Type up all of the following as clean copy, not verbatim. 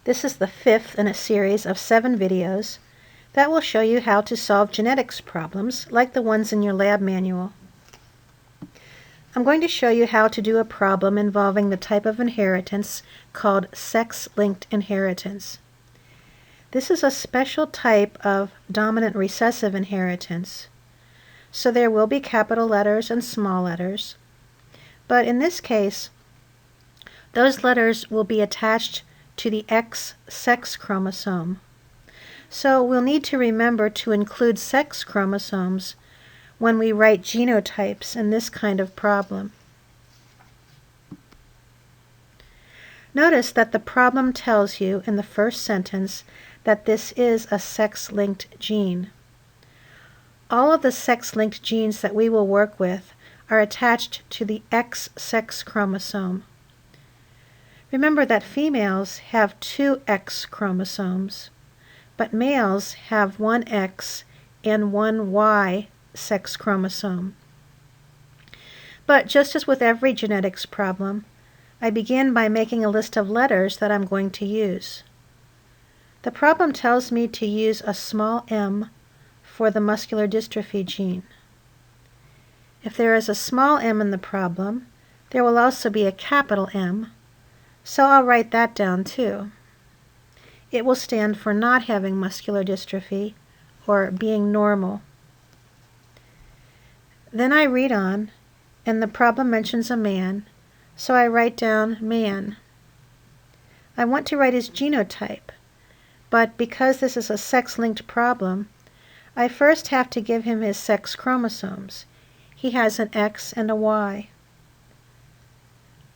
This is the 5th in a series of 7 videos that will show you how to solve genetics problems like the ones in your lab manual. I'm going to show you how to do a problem involving the type of inheritance called sex-linked inheritance. This is a special type of dominant recessive inheritance, so there will be capital letters and small letters, but in this case, those letters will be attached to the X sex chromosome. So we'll need to remember to include sex chromosomes when we write genotypes in this kind of problem. Notice that the problem tells you in the first sentence that this is a sex-linked gene. All of the sex-linked genes that we will work with are attached to the X sex chromosome. Remember that females have 2 X chromosomes, but males have 1 X and 1 Y sex chromosome. But just as with every genetics problem, I begin by making a list of letters that I'm going to use. The problem tells me to use a small m for the muscular dystrophy gene. If there is a small m in the problem, there will also be a capital M, so I'll write that down too. It will stand for not having muscular dystrophy, or being normal. Then I read on, and the problem mentions a man, so I write down man. I want to write his genotype, but because this is a sex-linked problem, I first have to give him his sex chromosomes. He has an X and a Y.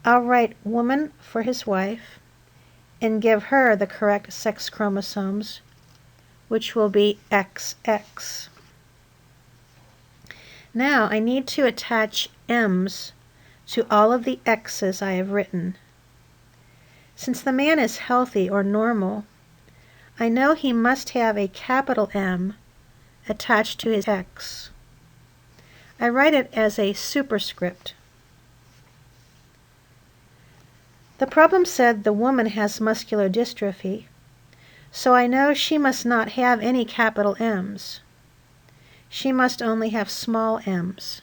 I'll write woman for his wife and give her the correct sex chromosomes, which will be XX. Now I need to attach M's to all of the X's I have written. Since the man is healthy or normal, I know he must have a capital M attached to his X. I write it as a superscript. The problem said the woman has muscular dystrophy, so I know she must not have any capital M's. She must only have small m's.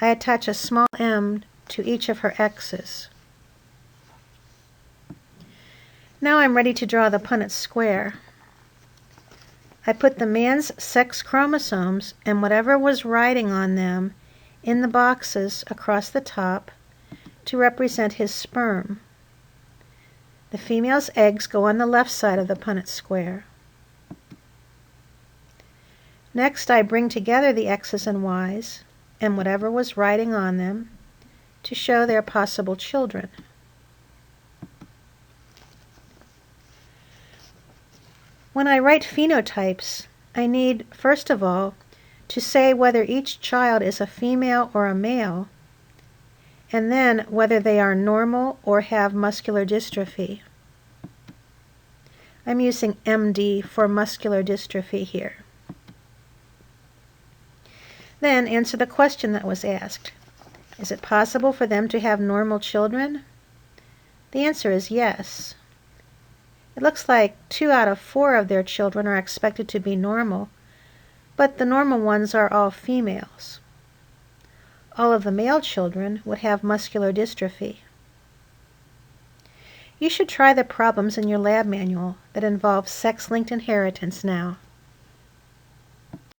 I attach a small m to each of her X's. Now I'm ready to draw the Punnett square. I put the man's sex chromosomes and whatever was writing on them in the boxes across the top to represent his sperm. The female's eggs go on the left side of the Punnett square. Next, I bring together the X's and Y's and whatever was writing on them to show their possible children. When I write phenotypes, I need, first of all, to say whether each child is a female or a male, and then whether they are normal or have muscular dystrophy. I'm using MD for muscular dystrophy here. Then answer the question that was asked. Is it possible for them to have normal children? The answer is yes. It looks like 2 out of 4 of their children are expected to be normal, but the normal ones are all females. All of the male children would have muscular dystrophy. You should try the problems in your lab manual that involve sex-linked inheritance now.